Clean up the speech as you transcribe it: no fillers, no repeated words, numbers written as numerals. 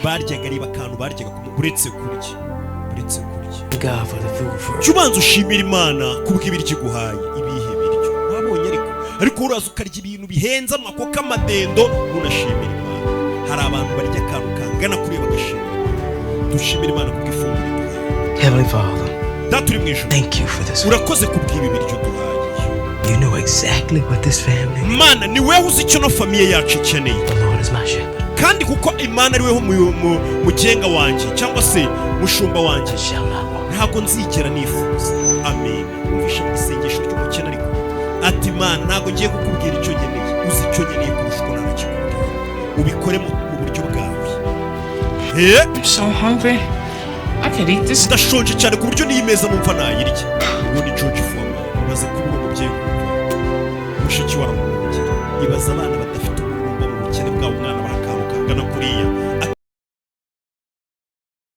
baryaga ari bakantu baryaga uretse kurya cyubanza ushimira Imana kubw'ibiryo iguhaye. Ibihe biryo wabonye ariko uraza ukarya ibintu bihenze amakoko amadendo unashimira Imana. Hari abantu barya akantu kangana kuri bagashimira Imana. Dushimira Imana kubw'ifunguro duhaye. Heavenly Father, Data uri mu ijuru, thank you for this. urakoze kubw'ibi biryo duhaye. You know exactly what this family needs. Mana ni wewe uzi icyo no famiye yacu ikeneye. The Lord is my shepherd. Kandi kuko Imana ari weho mugenga wanjye cyangwa se mushumba wanjye, Shall not want. ntabwo nzigera nifuza. Amen. Umvisha isengesho ry'umukene ariko ati Imana ntabwo ngiye kukubwira icyo nkeneye, uzi icyo nkeneye kurusha uko narakikubwira. Ubikore mu buryo bwawe. I'm so hungry. I could eat this. Ndashonje cyane ku buryo niyi meza numva nayirya. Uwo ni George Foreman. Umaze kubura umubyeyi mushiki wa Ramugire. Ibaza abana badafite umurumba mu bukene bwabo, umwana barakanguka ngana kuriya